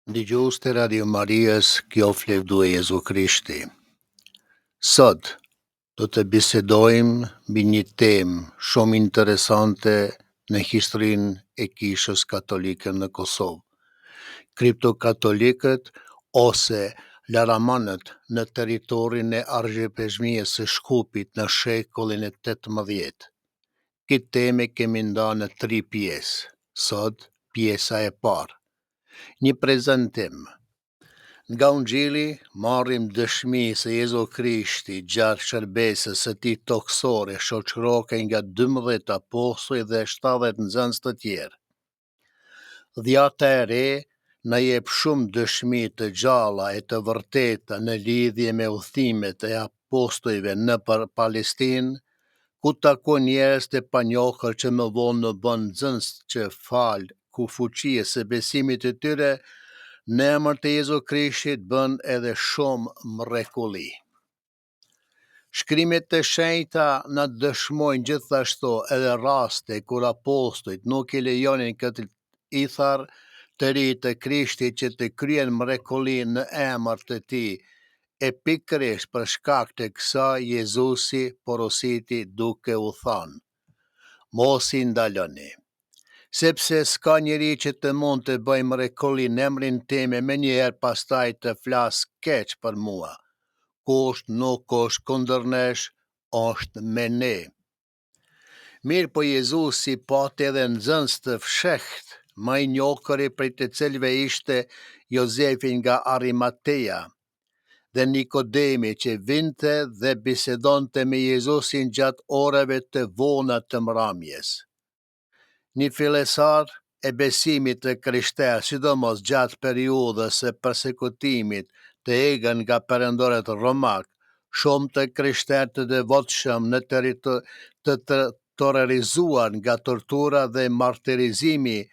Dëgjues të Radio Marias, kjo flet Jezu Krishti. Sot do të bisedojmë mbi një temë shumë interesante në historinë e Kishës Katolike në Kosovë. Kriptokatolikët ose laramanët në territorin e Argjëpeshmijës së Shkupit në shekullin e 18. Këtë temë kemi ndarë në 3 pjesë. Sot pjesa e parë. Një prezantim. Nga Ungjilli marrim dëshmi se Jezu Krishti gjatë shërbesës së tij toksore shoqërohej nga 12 apostoj dhe 70 nxënës të tjerë. Dhjata e re na jep shumë dëshmi të gjalla e të vërteta në lidhje me udhëtimet e apostujve në Palestinë, ku takon njerëz të panjohur që më vonë në bën nxënës që falë ku fuqia së besimit të tyre në emër të Jezu Krishtit bën edhe shumë mrekulli. Shkrimet e shenjta na dëshmojnë gjithashtu edhe raste kur apostujt nuk i lejonin këtë ithar të ri të Krishtit që të kryen mrekulli në emër të tij, e pikërisht për shkak të kësaj Jezusi porositi duke u thënë: mos i ndaloni. Sepse s'ka njeri që të mund të bëj mrekulli në emrin tim e menjëherë pastaj të flas keq për mua. Kush nuk është kundër nesh, është me ne. Mirë po Jezusi pati edhe nxënës të fshehtë, më i njohur prej të cilëve ishte Jozefi nga Arimateja dhe Nikodemi që vinte dhe bisedonte me Jezusin gjatë orave të vona të mramjes. Një fillestar e besimit të krishterë, sidomos gjatë periudhës së përsekutimit të egën nga perëndorët romak, shumë të krishterë të devotshëm në të terrorizuar nga tortura dhe martirizimi,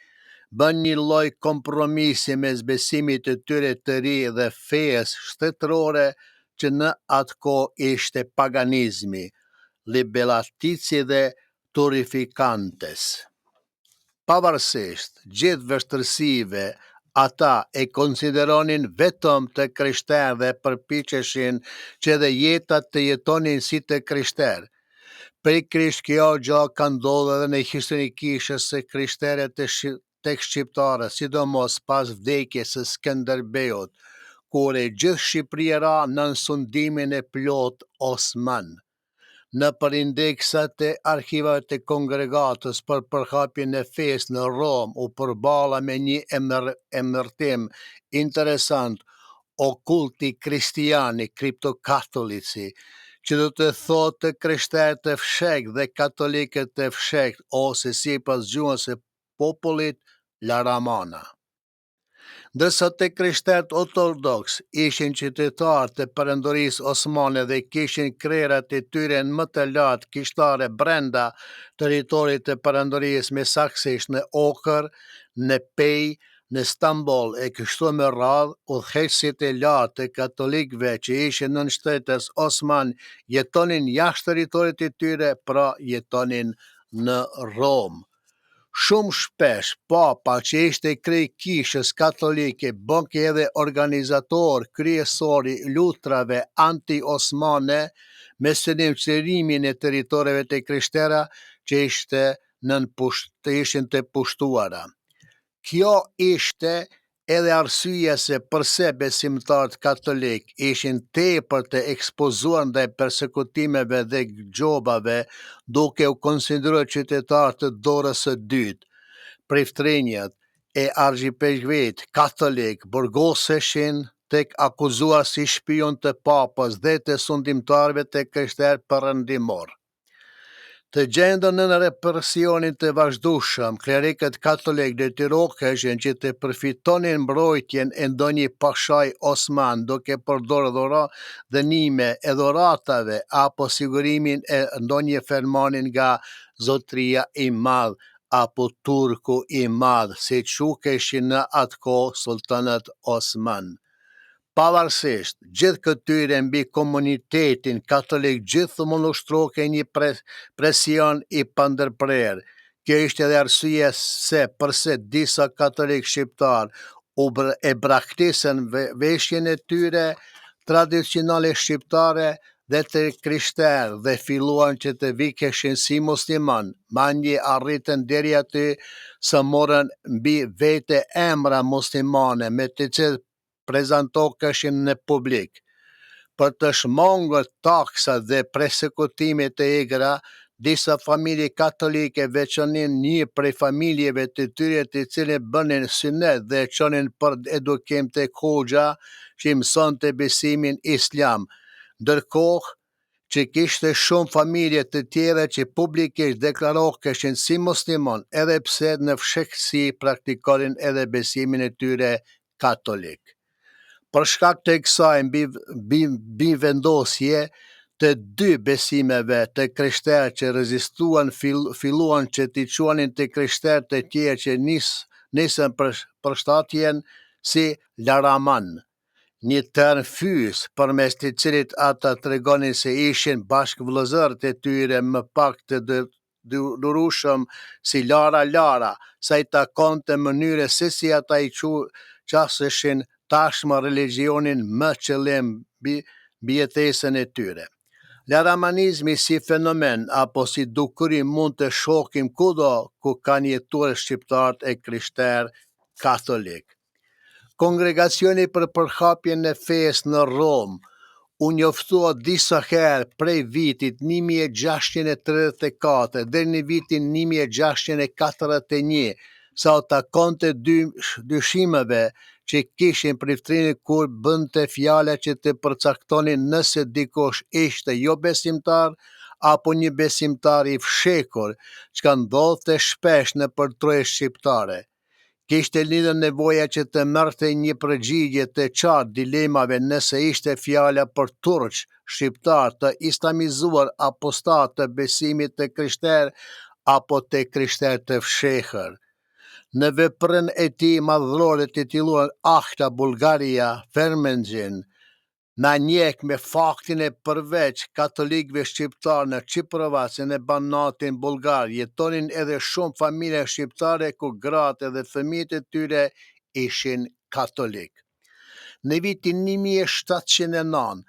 bën një lloj kompromisi mes besimit të tyre të ri dhe fesë shtetërore që në atë kohë ishte paganizmi, libellatici dhe turifikantes. Pavarësisht gjithë vështërsive, ata e konsideronin vetëm të krishterë dhe përpiqeshin që edhe jeta të jetonin si të krishterë. Pikërisht kjo gjë ka ndodhur edhe në historinë e Kishës së krishtere tek shqiptarët, sidomos pas vdekjes së Skënderbeut, kur e gjithë Shqipëria ra nën sundimin e plot Osman. Në përindeksat e arkivave të kongregatës për përhapjen e fesë në Rom u përballa me një emërtim interesant, okulti kristiani, kriptokatolici, që do të thotë të krishterë të fshehtë dhe katolikët të fshehtë ose sipas gjuhës së popullit laramana. Ndërsa të krishterët ortodoks ishin qytetarë të Perëndorisë Osmane dhe kishin krerat e tyre në më të lartë kishtare brenda territorit të Perëndorisë, me saktësisht në Okër, në Pej, në Stamboll e kështu me radhë, udhëheqësit e lartë të katolikëve që ishin nën shtetes Osman jetonin jashtë territorit të tyre, pra jetonin në Rom. Shumë shpesh, papa që ishte krye kishës katolike bën edhe organizator kryesor i lutrave anti-osmane me synim çlirimin e territoreve të krishterë që ishin të pushtuara. Kjo ishte edhe arsyeja se përse besimtarët katolik ishin tepër të ekspozuar ndaj persekutimeve dhe gjobave, duke u konsideruar qytetarë të dorës së dytë. Priftrinjat e Argjëpeshmit katolik burgoseshin tek akuzuar si shpion të papës dhe të sundimtarëve të krishterë perëndimor. Të gjendur në represionin të vazhdueshëm, klerikët katolik detyroheshin që të përfitonin mbrojtjen e ndonjë pashaj Osman duke përdorur dënime e dhuratave apo sigurimin e ndonjë fermani nga Zotëria e Madh apo Turku i Madh, si quheshin në atë kohë sultanët Osman. Pavarësisht gjithë këtyre mbi komunitetin katolik gjithmonë ushtrohej një presion i pandërprer. Kjo ishte edhe arsyeja se përse disa katolik shqiptar e braktisën veshjen e tyre tradicionale shqiptare dhe të krishterë dhe filluan që të vikeshin si musliman, manje arritën deri aty sa morën mbi vete emra muslimane me të cilë prezentokeshin në publik. Për të shmangër taksa dhe persekutimet e egra, disa familje katolike veçanin një prej familjeve të tyre të cilë bënin synet dhe qonin për edukim të hoxha që mëson të besimin islam, ndërkohë që kishte shumë familje të tjera që publikisht deklaroheshin si muslimon, edhe pse në fshehsi praktikonin edhe besimin e tyre katolik. Për shkak të kësaj mbi vendosje të dy besimeve të krishterë që rezistuan filluan që t'i quanin të krishterë të tjerë që nisën përshtatjen si Laraman, një term fys përmes të cilit ata tregonin se ishin bashkëvëllezër të tyre më pak të durueshëm si Lara, sa i takonte mënyre se si ata i qaseshin tashmë religionin më qëllim mbi jetesën e tyre. Laramanizmi si fenomen apo si dukuri mund të shohim kudo ku kanë jetuar shqiptarët e krishterë katolik. Kongregacioni për përhapjen e fesë në Rom u njoftua disa herë prej vitit 1634 dhe në vitin 1641 sa u takonte dyshimeve që kishin priftrinë kur bënte fjala që të përcaktonin nëse dikush ishte jo besimtar apo një besimtar i fshekur, çka ndodhte shpesh në troje shqiptare. Kishte lidhur nevoja që të merrte një përgjigje të qartë dilemave nëse ishte fjala për turq, shqiptar të islamizuar apostat të besimit të krishterë apo të krishterë të fshehër. Në veprën e tij madhërore titulluar Akta Bulgaria Fermengjin, na njeh me faktin e përveç katolikëve shqiptarë në Çiprovacë në banatin bulgar, jetonin edhe shumë familje shqiptare ku gratë dhe fëmijët e tyre ishin katolik. Në vitin 1709,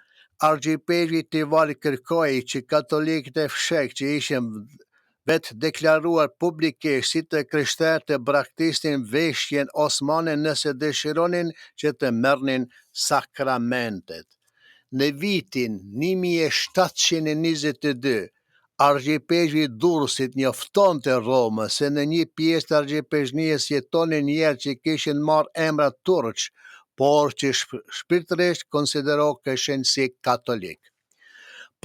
argjipezhi Tivari kërkoi që katolikët e fshehtë që ishin vetë deklaruar publikisht si të krishterë të braktisnin veshjen osmane nëse dëshironin që të merrnin sakramentet. Në vitin 1722, argjipezhi Durrësit njoftonte Romën se në një pjesë të argjipezhnisë jetonin njerëz që kishin marrë emra turq, por që shpirtërisht konsideroheshin si katolik.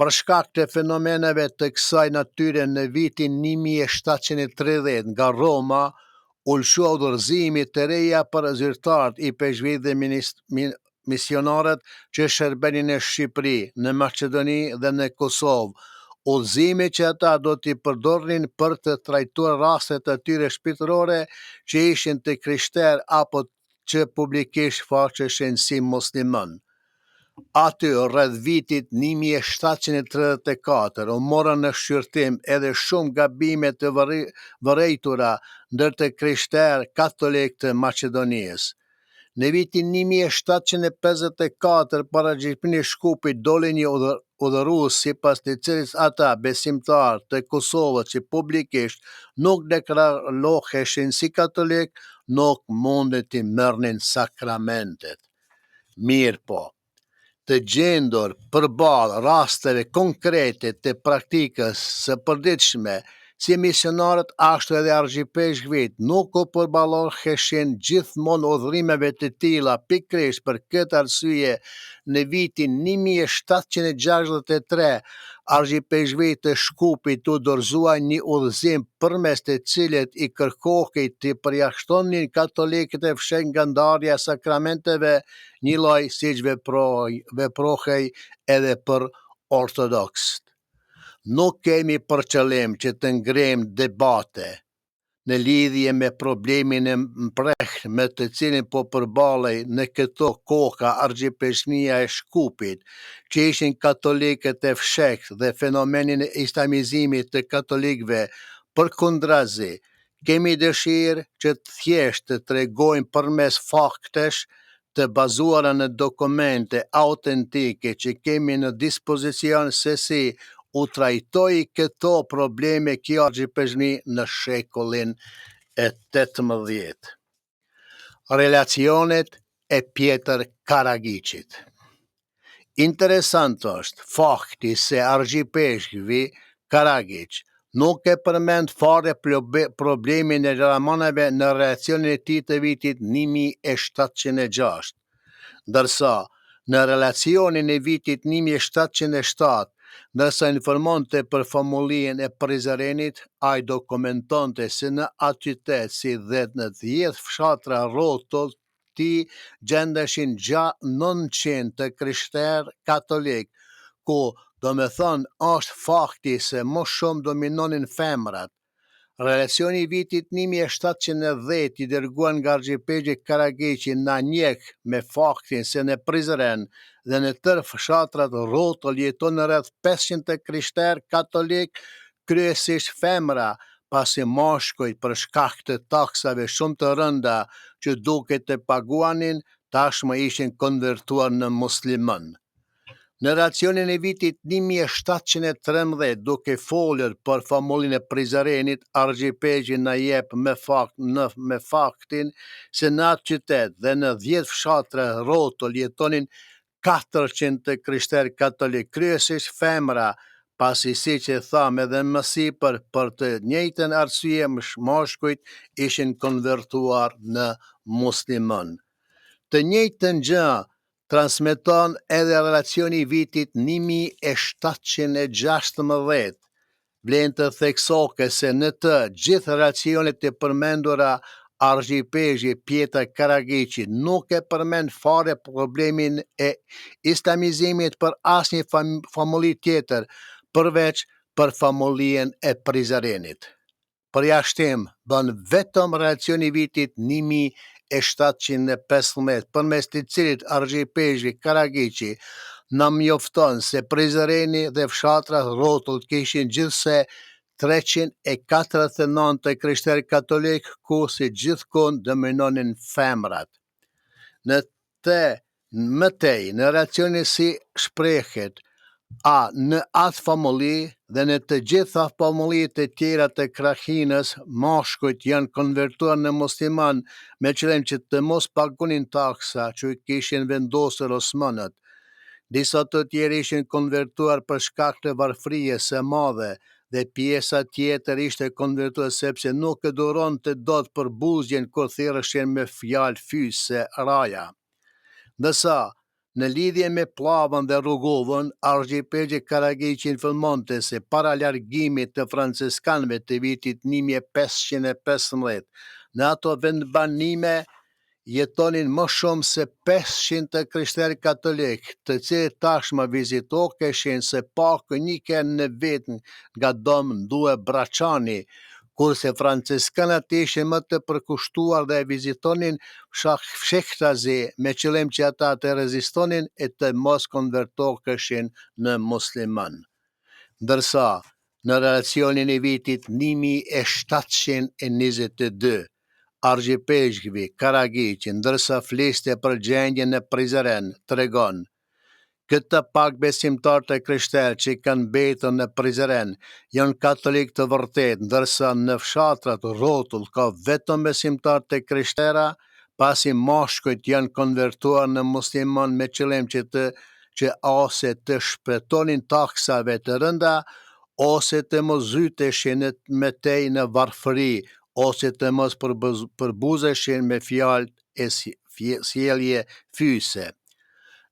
Për shkak të fenomeneve të kësaj natyre në vitin 1730 nga Roma, u lëshua udhëzimi të reja për zyrtarët i peshqit dhe misionarët që shërbenin në Shqipëri, në Maqedoni dhe në Kosovë, udhëzimi që ata do t'i përdornin për të trajtuar rastet të tyre shpirtërore që ishin të krishterë apo që publikisht faqeshin si musliman. Aty rreth vitit 1734 u morën në shqyrtim edhe shumë gabime të vërejtura ndër të krishterë katolik të Maqedonisë. Në vitin 1754 para gjykimit Shkupit doli një udhërues sipas të cilit ata besimtarë të Kosovës që publikisht nuk deklaroheshin si katolik nuk mundet të merrnin sakramentet. Mirë po, të gjendur përballë rasteve konkrete të praktikës së përditshme si misionarët ashtu edhe argjipezhvit nuk u përballoheshin gjithmonë udhërimeve të tilla. Pikërisht për këtë arsye, në vitin 1763 argjipezhvit të Shkupit u dorëzua një udhëzim përmes të cilit i kërkohej të përjashtonin katolikët e fshehtë nga ndarja e sakramenteve, një lloj siç veprohej edhe për ortodoksët. Nuk kemi për qëllim që të ngrejmë debate në lidhje me problemin e mprehtë me të cilin po përballej në këto koha argjipezhnia e Shkupit, që ishin katolikët e fshehtë dhe fenomenin e islamizimit të katolikëve. Përkundrazi, Kemi dëshirë që të thjesht të tregojmë përmes faktesh të bazuara në dokumente autentike që kemi në dispozicion se si u trajtoi këto probleme kjo argjipeshmi në shekullin e 18. Relacionet e Pjetër Karagiqit. Interesant është fakti se argjipeshkvi Karagiq nuk e përmend fare problemin e Ramanave në relacionin e tij të vitit 1706, ndërsa në relacionin e vitit 1707, ndërsa informonte për famuljen e Prizrenit, ai dokumentonte se në atë qytet si dhe në 10 fshatra rrotull ti gjendeshin 900 të krishterë katolik, ku do me thonë është fakti se më shumë dominonin femrat. Relacioni i vitit 1710 i dërguar nga argjipeshji Karagiqi na njeh me faktin se në Prizren dhe në tërë fshatrat rrotull jeton rreth 500 krishterë katolik, kryesisht femra, pasi mashkujt për shkak të taksave shumë të rënda që duket të paguanin, tashmë ishin konvertuar në musliman. Në relacionin e vitit 1713, duke folur për famuljen e Prizrenit, argjipeshji na jep me faktin se në atë qytet dhe në 10 fshatra rrotull jetonin 400 krishterë katolik, kryesisht femra, pasi siç e tham edhe më sipër, për të njëjtën arsye mashkujt ishin konvertuar në musliman. Të njëjtën gjë transmeton edhe relacioni i vitit 1716. Vlen të theksohet se në të gjithë relacionet e përmendura, argjipeshji Pjetër Karagiqi nuk e përmend fare problemin e islamizimit për asnjë famulje tjetër, përveç për famuljen e Prizrenit. Përjashtim bën vetëm relacioni i vitit 1715, përmes të cilit argjipeshji Karagiqi na mjofton se Prizreni dhe fshatrat rrotull kishin gjithse 349 krishterë katolik, ku si gjithkund dominonin femrat. Në mëtej, në relacionin si shprehet në atë famulji dhe në të gjitha famuljet e tjera të krahinës, mashkujt janë konvertuar në musliman me qëllim që të mos pagunin taksa që kishin vendosur osmanët. Disa të tjerë ishin konvertuar për shkak të varfërisë së madhe dhe pjesa tjetër ishte konvertuar sepse nuk e duronte dot për buzjen kur thirrshin me fjalë fyse raja. Ndërsa në lidhje me plavën dhe rrugovën, argjipeshji Karagiqi informonte se para largimit të franciskanëve të vitit 1515, në ato vendbanime jetonin më shumë se 500 krishterë katolik, të cilët tashmë vizitoheshin së paku një herë në vit nga dom Ndue Braçani, kurse franciskanët ishin më të përkushtuar dhe vizitonin fshehtazi me qëllim që ata të rezistonin e të mos konvertoheshin në musliman. Ndërsa në relacionin e vitit 1722, argjipeshkvi Karagiqi, ndërsa fliste për gjendjen në Prizren, tregon: Këtë pak besimtar të krishterë që kanë mbetur në Prizren janë katolik të vërtet, ndërsa në fshatrat rrotull ka vetëm besimtar të krishtera, pasi mashkujt janë konvertuar në musliman me qëllim që ose të shpëtonin taksave të rënda, ose të mos zyteshin me tej në varfëri, ose të mos përbuzeshin me fjalë e sjellje fyse.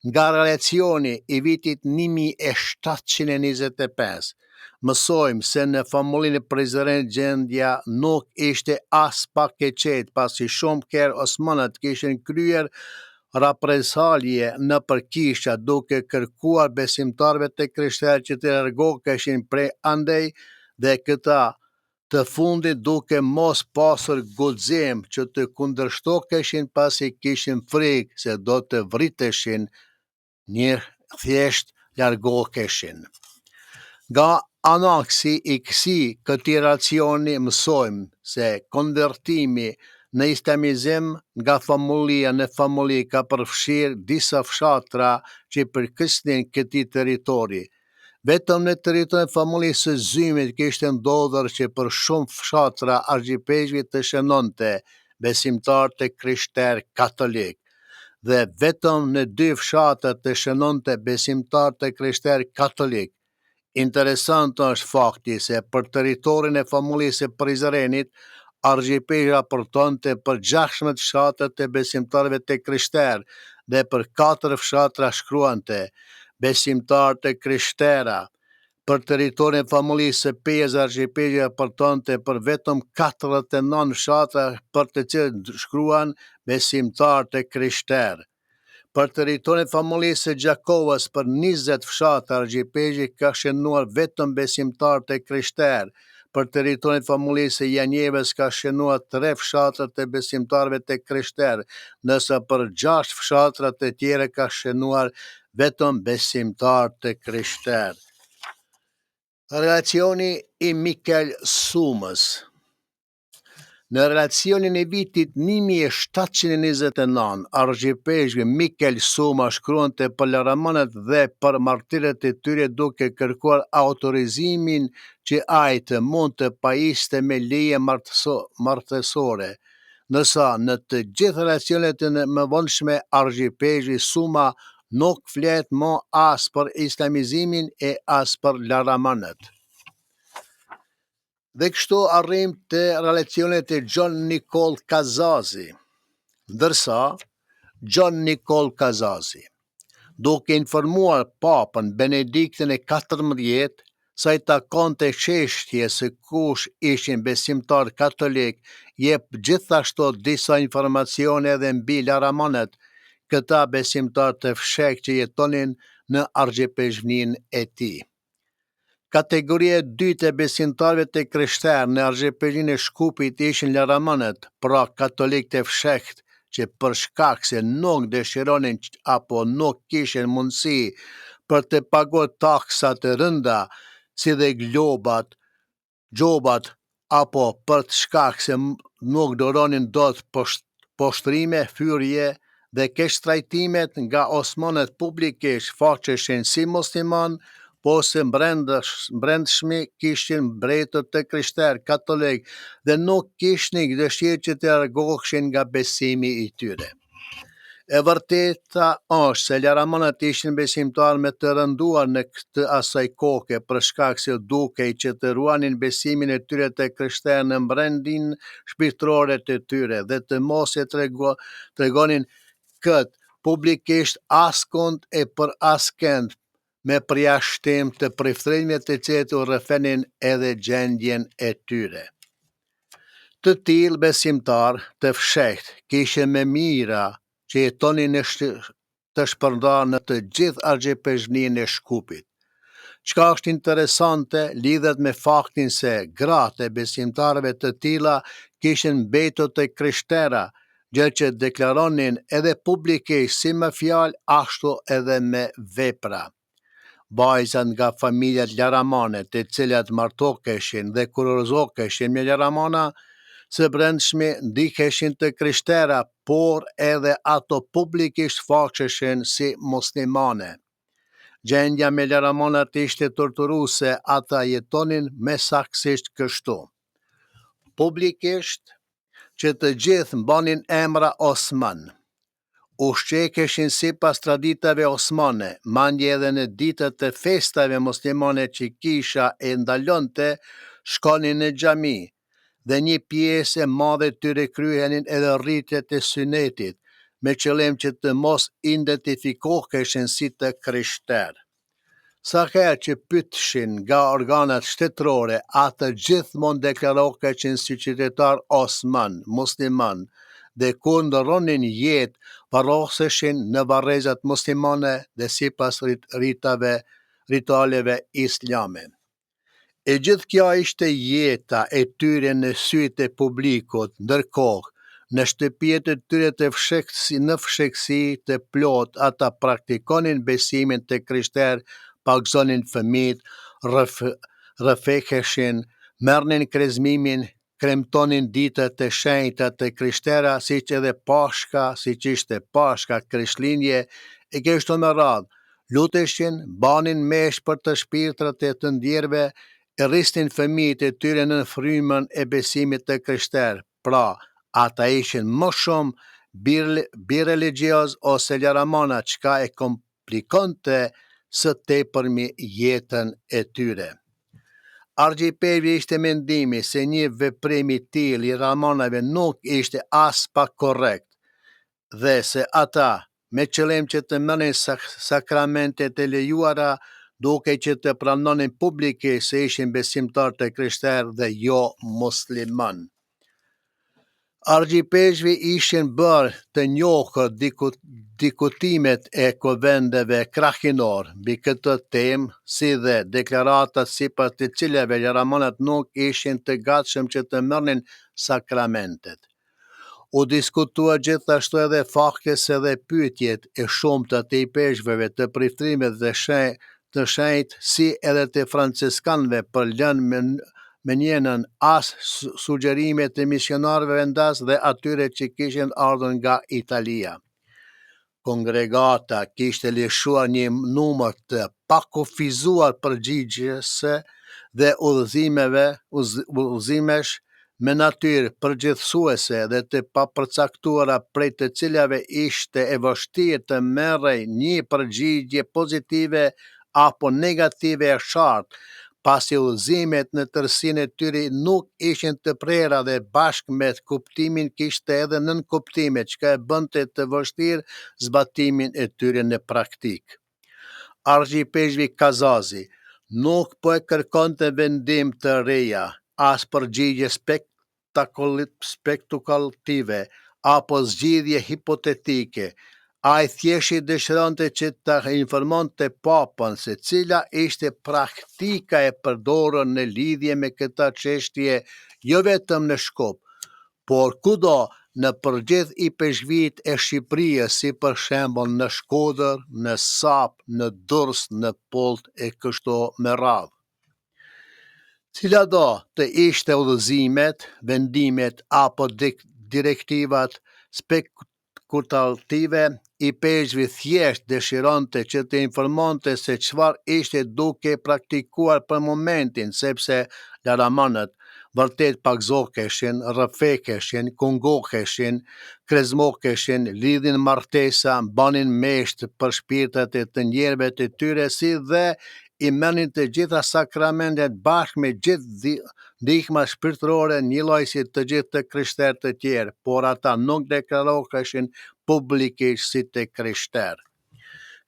Nga relacioni i vitit 1725, mësojmë se në famuljen e Prizrenit gjendja nuk ishte as pak e qetë, pasi shumë herë osmanët kishin kryer rapresalje në përkisha duke kërkuar besimtarëve të krishterë që të largoheshin prej andej, dhe këta të fundit duke mos pasur guxim që të kundërshtoheshin, pasi kishin frikë se do të vriteshin, një thjesht largoheshin. Nga anaksi i këtij racioni mësojmë se konvertimi në islamizëm nga famulja në famulje ka përfshirë disa fshatra që përkisnin këtij territori. Vetëm në territorin e famuljes së Zymit kishte ndodhur që për shumë fshatra argjipeshëve të shënonte besimtarë të krishterë katolik, dhe vetëm në 2 fshatra të shënonte besimtarë të krishterë katolik. Interesant është fakti se për territorin e famuljes së Prizrenit, argjipeshja raportonte për 16 fshatra të besimtarëve të krishterë dhe për 4 fshatra shkruante besimtarë të krishterë. Për territorin e famuljes së Pezë, argjipeshja raportonte për vetëm 49 fshatra për të cilët shkruan besimtarë të krishterë. Për territorin e famuljes së Gjakovës, për 20 fshatra argjipeshja ka shënuar vetëm besimtarë të krishterë. Për territorin e famuljes së Janjevës ka shënuar 3 fshatra të besimtarëve të krishterë, ndërsa për 6 fshatra të tjera ka shënuar vetëm besimtarë të krishterë. Relacioni i Mikel Sumës. Në relacionin e vitit 1729, argjipeshëve Mikel Suma shkruante për laramanët dhe për martirët e tyre duke kërkuar autorizimin që ai të mund të pajiste me leje martësore. Ndërsa në të gjithë relacionet e mëvonshme, argjipeshëvi Suma nuk flet më as për islamizimin e as për laramanët. Dhe kështu arrim të relacionet e John Nicol Kazazi. Ndërsa John Nicol Kazazi, duke informuar papën Benediktin e 14 sa i takonte çështje se kush ishin besimtar katolik, jep gjithashtu disa informacione edhe mbi laramanët, këta besimtar të fshehtë që jetonin në argjipeshëvnin e tij. Kategoria e dytë e besimtarëve të krishterë në argjipeshëvinë e Shkupit ishin laramanët, pra katolik të fshehtë, që për shkak se nuk dëshironin apo nuk kishin mundësi për të paguar taksa të rënda, si dhe gjobat, apo për të shkak se nuk doronin dot poshtrime, fyrje dhe keq trajtimet nga osmanët publikisht faqeshin si musliman, po se brendshmi kishin mbretër të krishterë katolik dhe nuk kishin dëshirë që të largoheshin nga besimi i tyre. E vërteta është se laramanët ishin besimtarë me të rënduar në këtë asaj koke për shkak se dukej që të ruanin besimin e tyre të krishterë në brendin shpirtërore të tyre dhe të mos e tregonin këtë publikisht askund e për askënd, me përjashtim të priftërinjve të cilët u rrëfenin edhe gjendjen e tyre. Të tillë besimtar të fshehtë kishin me mira që jetonin të shpërndarë në të gjithë argjipeshëvnin e Shkupit. Çka është interesante lidhet me faktin se gratë e besimtarëve të tilla kishin mbetur të krishtera, gjë që deklaronin edhe publikisht si me fjalë ashtu edhe me vepra. Vajzat nga familjet laramane të cilat martokeshin dhe kurorëzokeshin me laramana, së brendshmi ndiheshin të krishtera, por edhe ato publikisht faqeshin si muslimane. Gjendja me laramanat ishte torturuese, ata jetonin me saksisht kështu. Publikisht që të gjithë mbanin emra Osman. Ushqekeshin si pas traditave osmane, mandje edhe në ditët e festave muslimane që kisha e ndalonte, shkonin në xhami, dhe një pjesë e madhe tyre kryenin edhe rritjet e synetit, me qëllim që të mos identifikoheshin si të krishterë. Sa herë që pyeteshin nga organet shtetërore, ata gjithmonë deklaroheshin si qytetar osman, musliman, dhe kur ndronin jetë, varroseshin në varrezat muslimane dhe sipas ritualeve islame. E gjithë kjo ishte jeta e tyre në sytë e publikut, ndërkohë në shtëpijet e tyre të fshehtë të plot, ata praktikonin besimin të krishterë, pagzonin fëmijët, rrëfeheshin, merrnin krezmimin, kremtonin ditët e shenjta të krishterë, siç edhe Pashka, siç ishte Pashka, Krishtlindje e kështu me radhë. Luteshin, banin mesh për të shpirtrat e të ndjerve, e rrisnin fëmijët e tyre në frymën e besimit të krishterë. Pra, ata ishin më shumë birreligioz ose ljaramana, çka e komplikonte së tepërmi jetën e tyre. Argjipevi ishte mendimi se një veprim i tillë i ramonave nuk ishte as pak korrekt, dhe se ata, me qëllim që të merrnin sakramentet e lejuara, duke që të pranonin publikisht se ishin besimtar të krishterë dhe jo musliman. Argjipeshvi ishin bërë të njohur diskutimet e konventeve krahinor mbi këtë temë, si dhe deklaratat sipas të cilave ljaramënat nuk ishin të gatshëm që të merrnin sakramentet. U diskutua gjithashtu edhe faktes edhe pyetjet e shumta të peshqve të priftimit dhe të shenjtë, si edhe të franciskanëve për lënë me njenën as sugjerimet e misionarëve vendas dhe atyre që kishin ardhur nga Italia. Kongregata kishte lëshuar një numër të pakufizuar përgjigjëse dhe udhëzimesh me natyrë përgjithësuese dhe të papërcaktuara, prej të cilave ishte e vështirë të merrej një përgjigje pozitive apo negative e qartë, pasi udhëzimet në tërësinë e tyre nuk ishin të prera dhe bashkë me kuptimin kishte edhe nën kuptime, çka e bënte të vështirë zbatimin e tyre në praktik. Argjipeshvi Kazazi nuk po e kërkonte vendim të reja, as përgjigje spekulative apo zgjidhje hipotetike. Ai thjesht dëshironte që ta informonte papën se cila ishte praktika e përdorur në lidhje me këtë çështje, jo vetëm në Shkup, por kudo në përgjith i peshqvit e Shqipërisë, si për shembull në Shkodër, në Sap, në Durrës, në Polt e kështu me radhë. Cilado të ishte udhëzimet, vendimet apo direktivat spekulative, i peshqvi thjesht dëshironte që të informonte se çfarë ishte duke praktikuar për momentin, sepse ljaramënët vërtet pagzoheshin, rrëfeheshin, kungoheshin, krezmoheshin, lidhin martesa, banin mesht për shpirtrat e të njerëve të tyre, si dhe i merrnin të gjitha sakramentet bashkë me gjithë ndihma shpirtërore, njëlloj si të gjithë të krishterë të tjerë, por ata nuk deklaroheshin publikisht si të krishterë.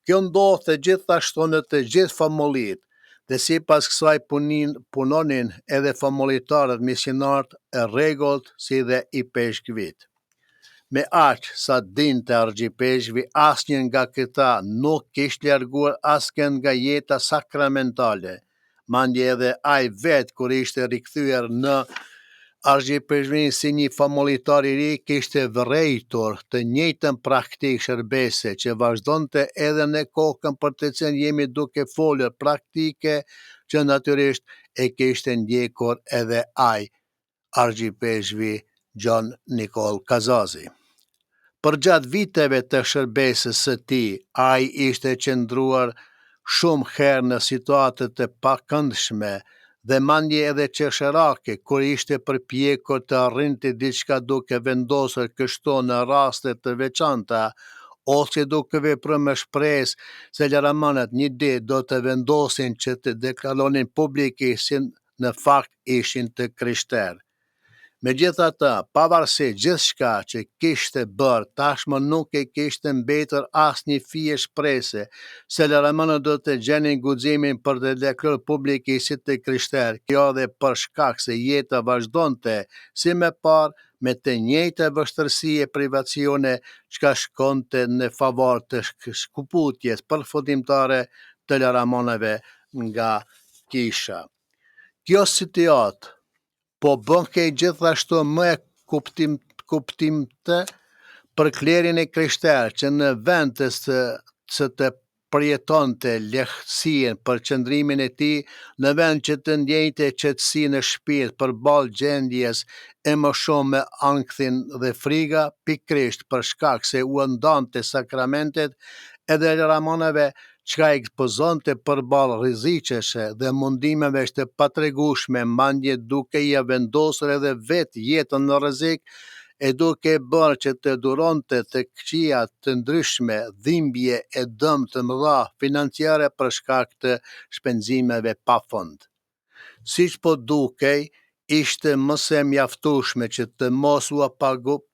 Kjo ndodhte gjithashtu në të gjithë famullitë, dhe sipas kësaj punonin edhe famullitarët misionarët e rregullt si dhe i peshqvit. Me aq sa dinte Argjipeshvi, asnjë nga këta nuk kishte larguar askënd nga jeta sakramentale. Mandje edhe ai vet, kur ishte rikthyer në Argjipeshvin si një famullitar i ri, kishte vërejtur të njëjtën praktikë shërbese që vazhdonte edhe në kohën për të cilën jemi duke folur, praktike që natyrisht e kishte ndjekur edhe ai, Argjipeshvi John Nicol Kazazi. Përgjatë viteve të shërbesës së tij, ai ishte qëndruar shumë herë në situata të pakëndshme dhe mandje edhe qesharake, kur ishte përpjekur të arrinte diçka duke vendosur kështu në raste të veçanta, ose duke vepruar me shpresë se ljaramënat një ditë do të vendosin që të deklaronin publikisht se në fakt ishin të krishterë. Megjithatë, pavarësisht gjithçka që kishte bërë, tashmë nuk e kishte mbetur asnjë fije shprese se ljaramënët do të gjenin guximin për të deklaruar publikisht si të krishterë. Kjo edhe për shkak se jeta vazhdonte si më parë me të njëjtë vështirësi e privacione çka shkonte në favor të shkuputjes përfundimtare të ljaramënëve nga kisha. Kjo situatë po bënke gjithashtu më e kuptimte për klerin e krishterë që në vend të përjetonte lehtësien për qëndrimin e tij në vend që të ndjejte qetësi në shpirt përballë gjendjes e më shumë me ankthin dhe friga, pikërisht për shkak se u ndante sakramentet edhe ramonave çka ekspozonte përballë rreziqeshe dhe mundimeve të patregueshme, madje duke ia vendosur edhe vetë jetën në rrezik e duke bërë që të duronte të këqija të ndryshme, dhimbje e dëm të mëdha financiare për shkak të shpenzimeve pafund. Siç po dukej, ishte mos e mjaftueshme që të mos u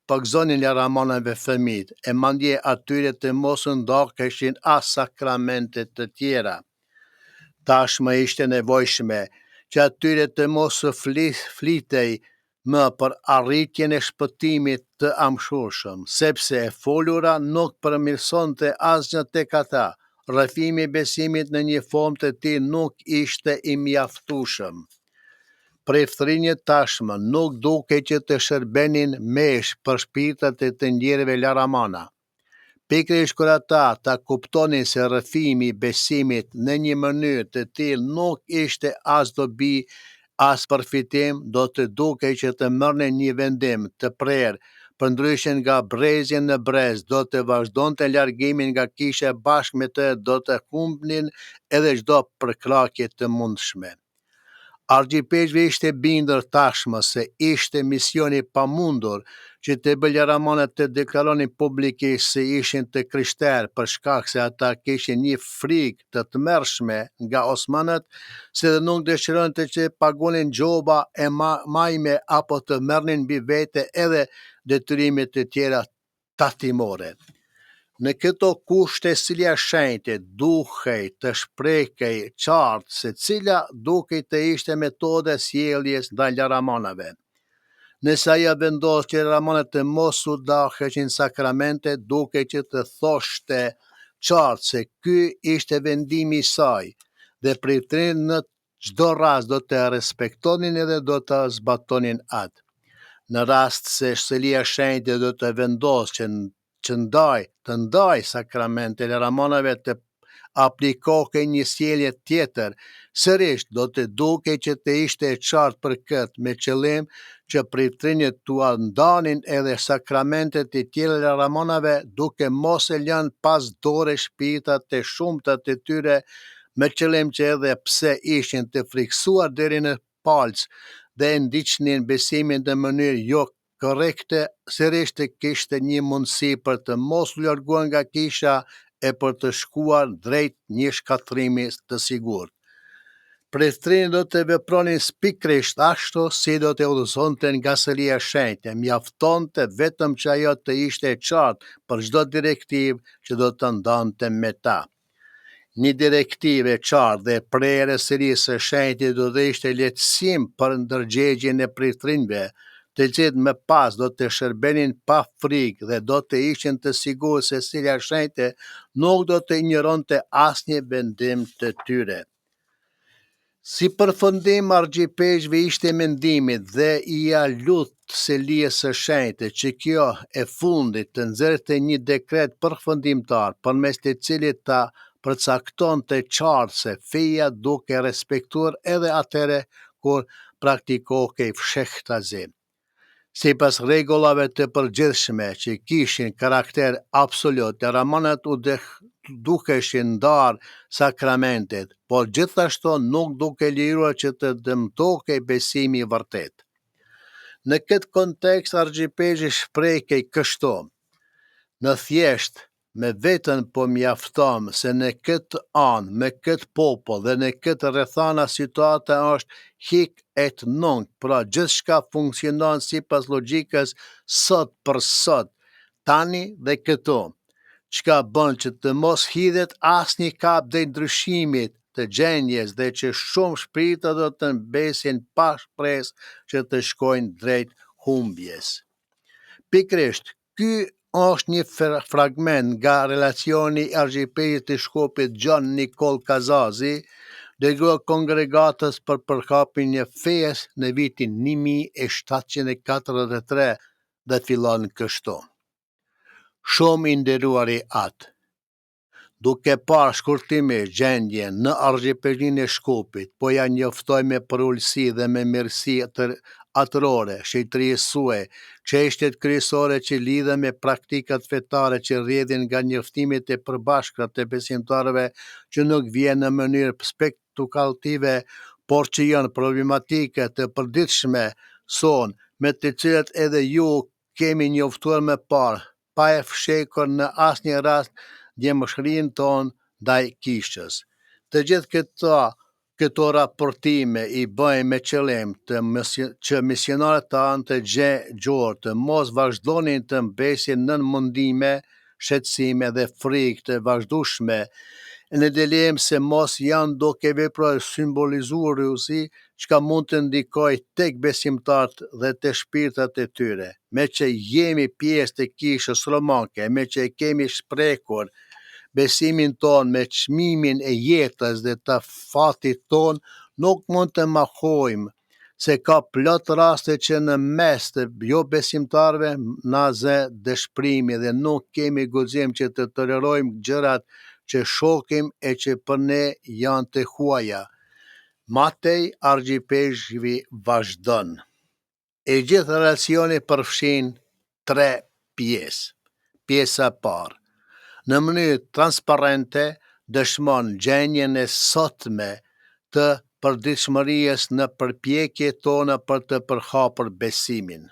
pagzonin ramonave fëmijët, e mandje atyre të mos u ndakeshin as sakramentet të tjera. Tashmë ishte nevojshme që atyre të mos u flitej më për arritjen e shpëtimit të amshurshëm, sepse e folura nuk përmirësonte asgjë tek ata. Rrëfimi i besimit në një formë të tillë nuk ishte i mjaftueshëm. Preftrinjët tashmë nuk duke që të shërbenin mesh për shpirtat e të njerëve laramana. Pikërisht kur ata ta kuptonin se rrëfimi i besimit në një mënyrë të tillë nuk ishte as dobi as përfitim, do të duke që të mërnin një vendim të prerë, përndryshe nga brezje në brez, do të vazhdonte largimin nga kisha bashkë me të, do të humbnin edhe çdo përkrahje të mundshme. Argjipeshve ishte bindur tashmë se ishte misioni pamundur që të bëjaramonët të deklaronin publikisht se ishin të krishterë për shkak se ata kishin një frikë të tmerrshme nga osmanët, se dhe nuk dëshironin të që pagunin gjoba e majme apo të merrnin mbi vete edhe detyrimet të tjera tatimore. Në këto kushte Sila e Shenjtë duhej të shprehej qartë se cila duhej të ishte metoda e sjelljes ndaj laramonave. Nëse ajo vendos që laramonët të mos u daheshin sakramente, duke që të thoshte qartë se ky ishte vendimi i saj dhe pritrin në çdo rast do të respektonin edhe do të zbatonin atë. Në rast se Sila e Shenjtë do të vendos që të ndaj sakramente laramonave të aplikohej një sjellje tjetër, sërish do të duke që të ishte e qartë për këtë, me qëllim që pritrinjët t'u ndanin edhe sakramentet e tjera laramonave, duke mos e lënë pas dore shpirtat të shumta të tyre, me qëllim që edhe pse ishin të friksuar deri në palc dhe ndiqnin besimin në mënyrë jo korrekte, sërish të kishte një mundësi për të mos u larguar nga kisha e për të shkuar drejt një shkatrimi të sigurt. Pretrinë do të vepronin pikërisht ashtu si do të udhëzonte nga Sila e Shenjtë, mjaftonte vetëm që ajo të ishte e qartë për çdo direktivë që do të ndante me ta. Një direktivë e qartë dhe prerë e Silisë së Shenjtë do të ishte lehtësim për ndërgjegjen e pritrinjve, të cilët më pas do të shërbenin pa frikë dhe do të ishin të sigurt se Sila e Shenjtë nuk do të injoronte asnjë vendim të tyre. Si përfundim argjipeshve ishte mendimi dhe ia lut Silisë së Shenjtë që kjo e fundit të nxjerrte një dekret përfundimtar përmes të cilit ta përcaktonte qartë se feja duke respektuar edhe atëre kur praktikohej fshehtazi. Sipas rregullave të përgjithshme që kishin karakter absolut, laramonët u duheshin ndarë sakramentet, por gjithashtu nuk duke liruar që të dëmtohej besimi i vërtet. Në këtë kontekst argjipeshvi shprehej kështu: në thjesht me vetën po mjafton se në këtë anë, me këtë popull dhe në këtë rrethana situata është hik et nunc, pra gjithçka funksionon sipas logjikës sot për sot, tani dhe këtu, çka bën që të mos hidhet asnjë kap drejt ndryshimit të gjendjes dhe që shumë shpirtra do të mbesin pa shpresë që të shkojnë drejt humbjes. Pikërisht, ky është një fragment nga relacioni i argjipeshit të shkopit John Nicol Kazazi, dërguar kongregatës për përhapjen e fesë në vitin 1743 dhe fillon kështu: Shumë i nderuari atë, Duke parë shkurtimisht gjendjen në argjepërinë e Shkupit, po ja njoftoj me përullësi dhe me mirësi atërore, shqiptërisë sue, çështjet kryesore që lidhen me praktikat fetare që rrjedhin nga njoftimet e përbashkëta të besimtarëve që nuk vjen në mënyrë spekulative, por që janë problematike të përditshme son, me të cilat edhe ju kemi njoftuar më parë, pa e fshekur në asnjë rast djemshërinë tonë ndaj kishës. Të gjithë këto raportime i bëjmë me qëllim që misionarët tanë të gjorë të mos vazhdonin të mbesin nën mundime, shqetësime dhe frikë të vazhdueshme, në dilemë se mos janë duke vepruar simbolizuesi çka mund të ndikoj tek besimtarët dhe të shpirtat e tyre. Me që jemi pjesë të kishës romanke, me që kemi shprekur besimin ton me çmimin e jetës dhe të fatit ton, nuk mund të mohojmë se ka plot raste që në mes të jo besimtarve na zë dëshprimi dhe nuk kemi guxim që të tolerojmë gjërat që shokim e që për ne janë të huaja. Matej Argjipeshvi vazhdon. E gjithë relacioni përfshin 3 pjesë. Pjesa parë, në mënyrë transparente dëshmon gjendjen e sotme të përditshmërisë në përpjekjet tona për të përhapur besimin.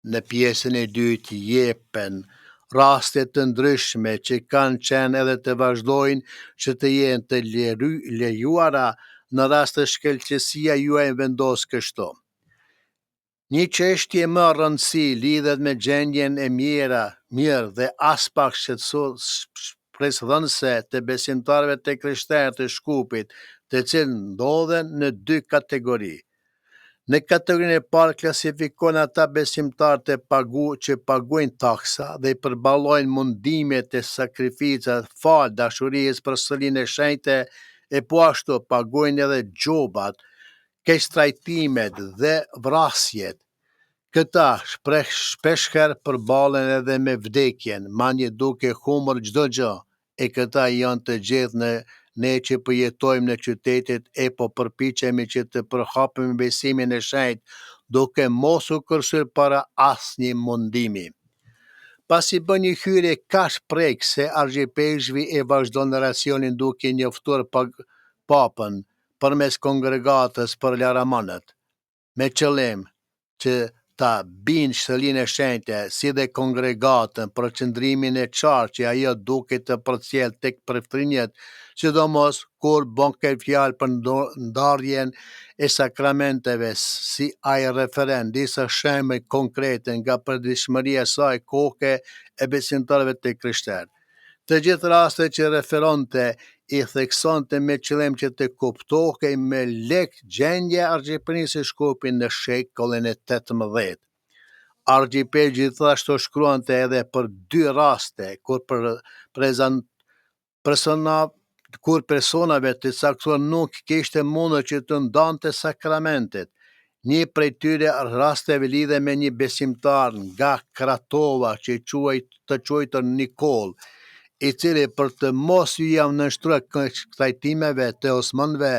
Në pjesën e dytë jepen raste të ndryshme që kanë qenë edhe të vazhdojnë që të jenë të lejuara në rast të shkëlqësia juaj vendos kështu. Një çështje më rëndësi lidhet me gjendjen e mirë dhe as pak shpresdhënëse të besimtarëve të krishterë të Shkupit, të cilët ndodhen në 2 kategori. Në kategorinë e parë klasifikohen ata besimtarë që paguajnë taksa dhe përballojnë mundimet e sakrificat fal dashurisë për sërinë e shenjtë, e po ashtu paguajnë edhe gjobat, keqtrajtimet dhe vrasjet. Këta shpeshherë përballen edhe me vdekjen, manje duke humbur çdo gjë, e këta janë të gjithë ne që përjetojmë në qytetet e po përpiqemi që të përhapim besimin e shenjtë, duke mos u kërcyer para asnjë mundimi. Pasi bën një hyrje kaq prekse, Argjipeshvi e vazhdon racionin duke njoftuar papën përmes kongregatës për laramanët, me qëllim që ta binë shtëlinë e shenjtë si dhe kongregatën për qëndrimin e qartë që ajo duke të përcjell tek përftrinjet, sidomos kur bën fjalë për ndarjen e sakramenteve, si ai referen disa shembuj konkrete nga përditshmëria e saj koke e besimtarëve të krishterë. Të gjithë rastet që referonte i theksonte me qëllim që të kuptohej me lek gjendja argjepërisë së Shkupit në shekullin e 18. Argjipeshvi gjithashtu shkruante edhe për 2 raste kur personave të caktuar nuk kishte mundur që të ndante sakramentet. Një prej tyre rasteve lidhe me një besimtar nga Kratova që të quajtur Nikol, i cili për të mos ju jam nështruar trajtimeve të osmanëve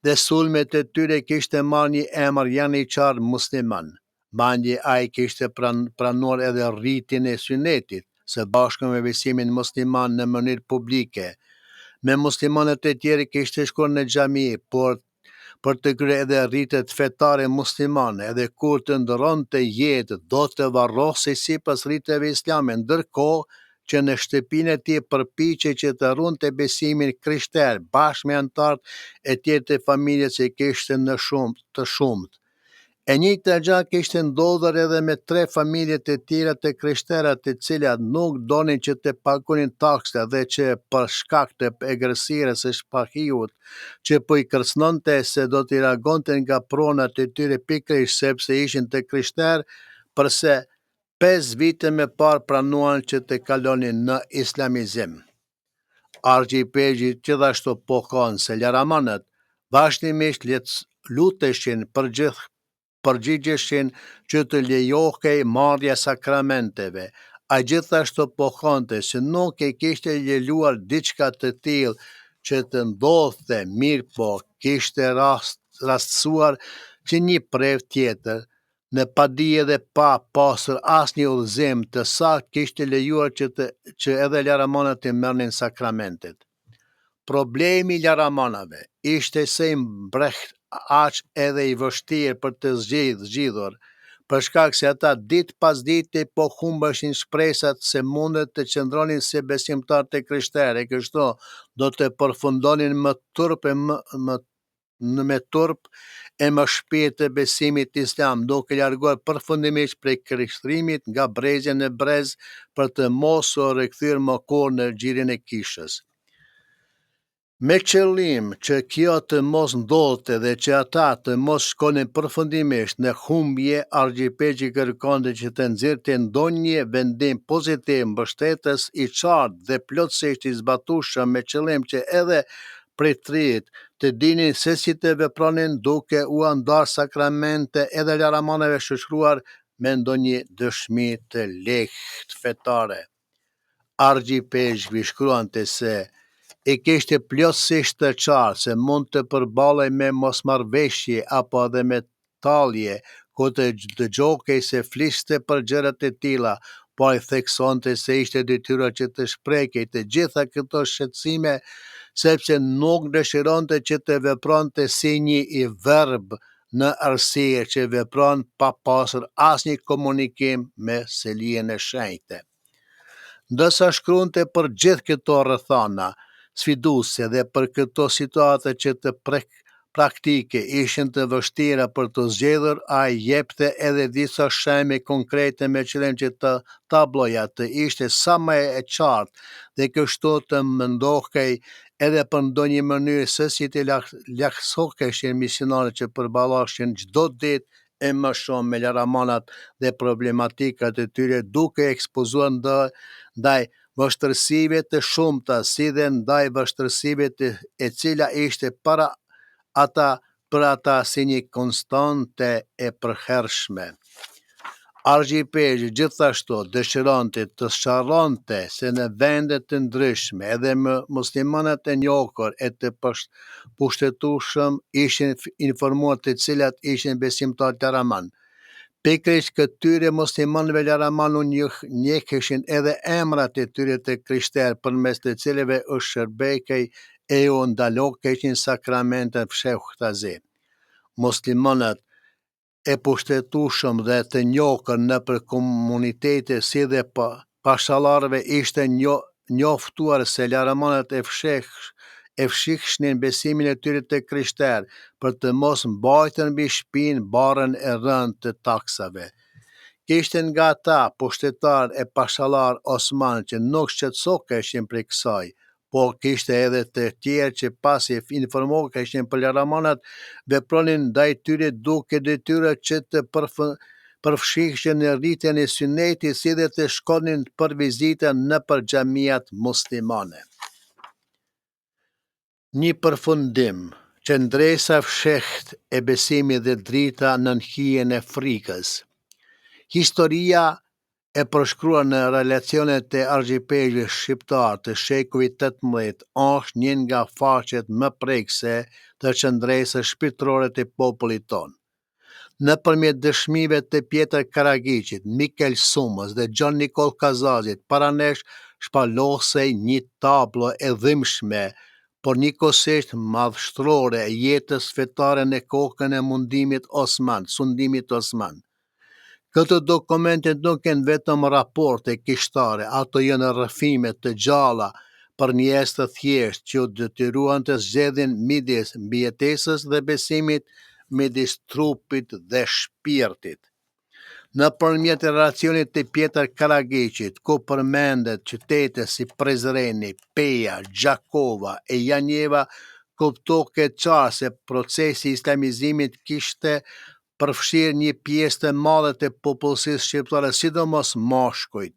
dhe sulmet e tyre kishte marrë një emër janiçar musliman. Mandje ai kishte pranuar edhe rritin e synetit, së bashku me besimin musliman në mënyrë publike. Me muslimanët e tjerë kishte shkuar në xhami, por për të kryer edhe rritet fetare muslimane, edhe kur të ndronte jetë do të varrohej sipas rriteve islame, ndërkohë që në shtëpinë e tij përpiqej që të ruante besimin krishter bashkë me anëtarët e tjerë të familjes që kishte në të shumtë. E njëjta gjë kishte ndodhur edhe me 3 familje të tjera të krishterë të cilat nuk donin që të pagunin taksa dhe që për shkak të egërsirës së shpahiut që po i kërcënonte se do t'i largonte nga pronat e tyre pikërisht sepse ishin të krishterë, përse 5 vite më parë pranuan që të kalonin në islamizim. Argjipeshvi gjithashtu pohon se laramanët vazhdimisht luteshin përgjigjeshin që të lejohej marrja sakramenteve. A gjithashtu pohonte se nuk e kishte lejuar diçka të tillë që të ndodhte, mirë po kishte rastësuar që një preve tjetër, në padije dhe pa pasur asnjë udhëzim të saktë, kishte lejuar që edhe laramonët të merrnin sakramentet. Problemi i laramonave ishte se i mbreht aq edhe i vështirë për të zgjidhur, për shkak se ata ditë pas dite po humbeshin shpresat se mundet të qëndronin si besimtar të krishterë, e kështu do të përfundonin me turp e më shpirt të besimit islam, duke larguar përfundimisht prej krishtrimit nga brezja në brez për të mos u rikthyer më kurrë në xhirin e kishës. Me qëllim që kjo të mos ndodhte dhe që ata të mos shkonin përfundimisht në humbje, argjipegji kërkonte që të nxirrte ndonjë vendim pozitiv mbështetës i qartë dhe plotësisht i zbatueshëm, me qëllim që edhe pritërit të dinin se si të vepronin duke u ndarë sakramente edhe laramoneve shoqëruar me ndonjë dëshmi të lehtë fetare. Argjipegji shkruante se e kishte plotësisht të qartë se mund të përballej me mosmarrveshje apo edhe me tallje, ku të dëgjokej se fliste për gjërat e tilla, po ai theksonte se ishte detyra që të shprehej të gjitha këto shqetësime, sepse nuk dëshironte që të vepronte si një i verb në arsye që vepron pa pasur asnjë komunikim me selien e shenjtë. Ndërsa shkruante për gjithë këto rrethana sfiduese dhe për këto situata që të praktike ishin të vështira për të zgjedhur, ai jepte edhe disa shembe konkrete me qëllim që të tabloja të ishte sa më e qartë dhe kështu të mendohej edhe për ndonjë mënyrë se si të lehtësoheshin misionarët që përballoheshin çdo ditë e më shumë me laramonat dhe problematikat e tyre, duke ekspozuar ndaj vështërsive të shumta, si dhe ndaj vështërsive e cila ishte për ata si një konstante e përhershme. Argjipegji gjithashtu dëshironte të sqaronte se në vende të ndryshme edhe muslimanët e njohur e të pushtetueshëm ishin informuar të cilat ishin besimtarë laramon. Pikërisht këtyre muslimanëve laraman u njeheshin edhe emrat e tyre të krishterë, përmes të cilëve u shërbekej e u ndaloheshin sakramentet fshehtazi. Muslimanët e pushtetueshëm dhe të njohur nëpër komunitete si dhe pashallarëve ishte njoftuar se laramonët e fshihnin besimin e tyre të krishterë për të mos mbajtur mbi shpinë barrën e rëndë të taksave. Kishte nga ata pushtetar e pashallar Osman që nuk shqetësoheshin prej kësaj, por kishte edhe të tjerë që pasi informoheshin për laramonat, vepronin ndaj tyre duke detyrë që të përfshiheshin në rritjen e sunetit, si dhe të shkonin për vizita nëpër xhamiat muslimane. Një përfundim, qëndresa fshehtë e besimit dhe drita nën hijen e frikës. Historia e përshkruar në relacionet e argjipegjve shqiptar të shekullit XVIII është një nga faqet më prekse të qëndresës shpirtërore të popullit tonë. Nëpërmjet dëshmive të Pjetër Karagjicit, Mikel Sumës dhe Gjon Nikol Kazazit, para nesh shpalohej një tablo e dhimbshme, por njëkohësisht madhështrore e jetës fetare në kohën e sundimit Osman. Këto dokumente nuk janë vetëm raporte kishtare, ato janë rrëfime të gjalla për njerëz të thjeshtë që detyruan të zgjedhin midis mbijetesës dhe besimit, midis trupit dhe shpirtit. Nëpërmjet relacionit të Pjetër Karagjicit, ku përmendet qytete si Prizreni, Peja, Gjakova e Janjeva, kuptohet qartë se procesi i islamizimit kishte përfshirë një pjesë të madhe të popullsisë shqiptare, sidomos mashkujt.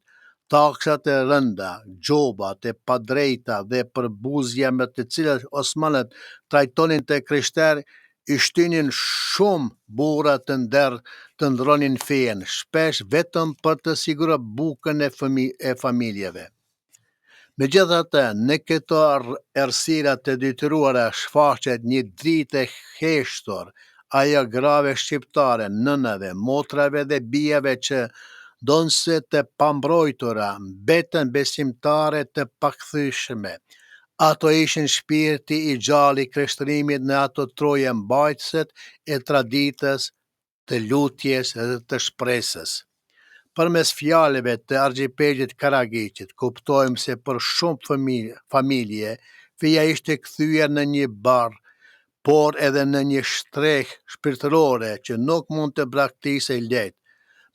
Taksat e rënda, gjobat e padrejta dhe përbuzja me të cilat osmanët trajtonin të krishterë i shtynin shumë burra të ndronin fen, shpesh vetëm për të siguruar bukën e familjeve. Megjithatë, në këto errësira të detyruara shfaqet një dritë e heshtur, ajo grave shqiptare, nënave, motrave dhe bijave që donse të pambrojtura, mbetën besimtare të pakthyeshme. Ato ishin shpirti i gjallë i krishtërimit në ato troje mbajtëset e traditës, të lutjes dhe të shpresës. Përmes fjalëve të argjipegjit Karagjicit, kuptojmë se për shumë familje, feja ishte kthyer në një barë, por edhe në një shtrehë shpirtërore që nuk mund të braktisej lehtë.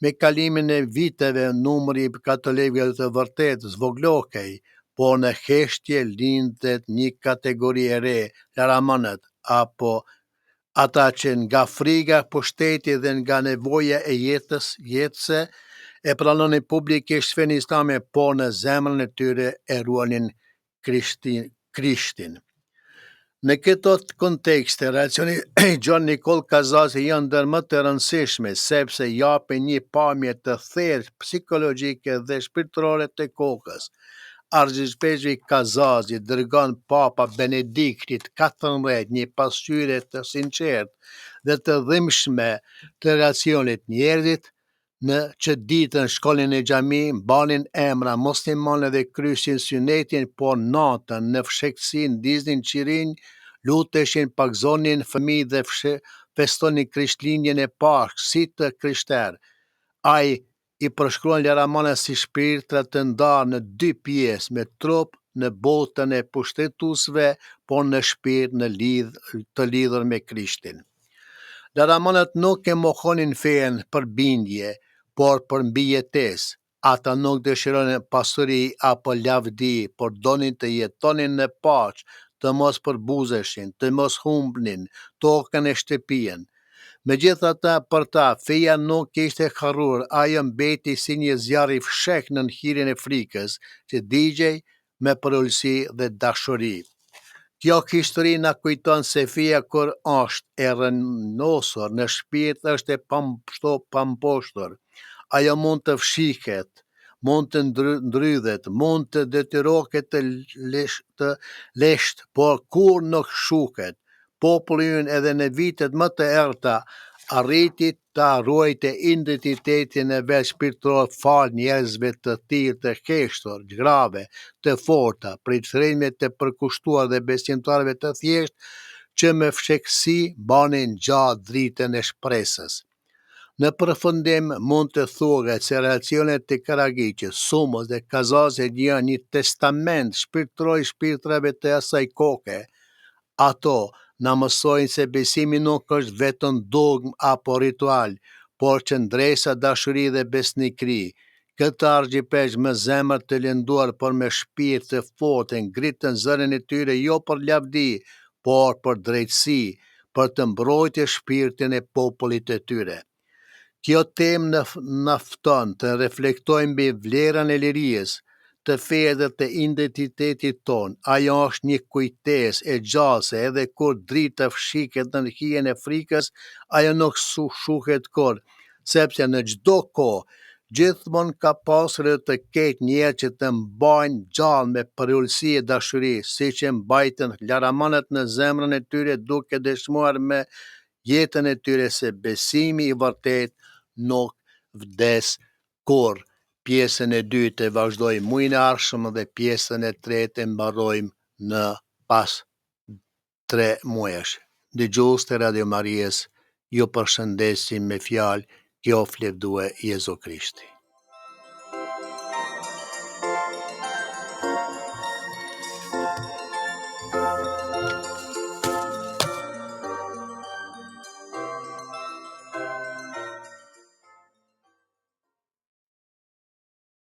Me kalimin e viteve, numri i katolikëve të vërtet zvoglohej, por në heshtje lindet një kategori e re, laramonët, apo ata që nga friga pushteti dhe nga nevoja e jetëse e pranonin publikisht fenë islame, por në zemrën e tyre e ruanin Krishtin. Në këto kontekste, relacioni i Gjon Nikol Kazazi janë ndër më të rëndësishme, sepse japin një pamje të thellë psikologjike dhe shpirtërore të kokës. Argjipegji Kazazi dërgon Papa Benediktit 14 një pasqyrje të sinqertë dhe të dhimbshme të relacionit njerëzit, në që ditën shkollin e xhami, banin emra muslimane dhe krysin synetin, por natën në fshehtësi ndiznin qirinj, luteshin, pagzonin fëmijë dhe festonin Krishtlindjen e Pashkë si të krishterë. Ai i përshkruan leramonës si shpirtra të ndarë në dy pjesë, me trup në botën e pushtetuesve, por në shpirt të lidhur me Krishtin. Leramonët nuk e mohonin fen për bindje, por për mbijetesë. Ata nuk dëshironin pasuri apo lavdi, por donin të jetonin në paqë, të mos përbuzeshin, të mos humbnin tokën e shtëpinë. Megjithatë, për ta, feja nuk ishte harruar, ajo mbeti si një zjarr i fshehtë në hyrjen e frikës, që digjej me përullësi dhe dashuri. Kjo histori na kujton se feja kur është e rënosur në shpirt është e pamposhtur. Ajo mund të fshihet, mund të ndrydhet, mund të detyrohet të leshtë, por kur nuk shuhet. Populli ynë edhe në vitet më të errta arriti ta ruajte identitetin e vet shpirtëror fal njerëzve të tillë të heshtur, grave, të forta, pritshërime të përkushtuar dhe besimtarëve të thjeshtë që me fshehtësi banin gjatë dritën e shpresës. Në përfundim, mund të thuhet se relacionet të Karagjicit, Sumës dhe Kazazit janë një testament shpirtëror i shpirtrave të asaj kohe. Ato na mësojnë se besimi nuk është vetëm dogm apo ritual, por që ndresa dashuri dhe besnikëri. Këtë argjipegj me zemër të lënduar, por me shpirt të fortë, ngritën zërin e tyre jo për lavdi, por për drejtësi, për të mbrojtur shpirtin e popullit të tyre. Kjo temë na fton të reflektojmë mbi vlerën e lirisë, të fesë dhe të identitetit ton. Ajo është një kujtesë e gjallë se edhe kur drita fshihet në hijen e frikës, ajo nuk shuhet kurrë, sepse në çdo kohë gjithmonë ka pasur të ketë njerëz që të mbajnë gjallë me përullësi e dashuri, siç e mbajtën laramonët në zemrën e tyre, duke dëshmuar me jetën e tyre se besimi i vërtet nuk vdes kurrë. Pjesën e dytë e vazhdojmë muajin e ardhshëm dhe pjesën e tretë e mbarojmë në pas 3 muajsh. Dëgjues të Radio Marias, ju përshëndesim me fjalë, qoftë lëvdue Jezu Krishti.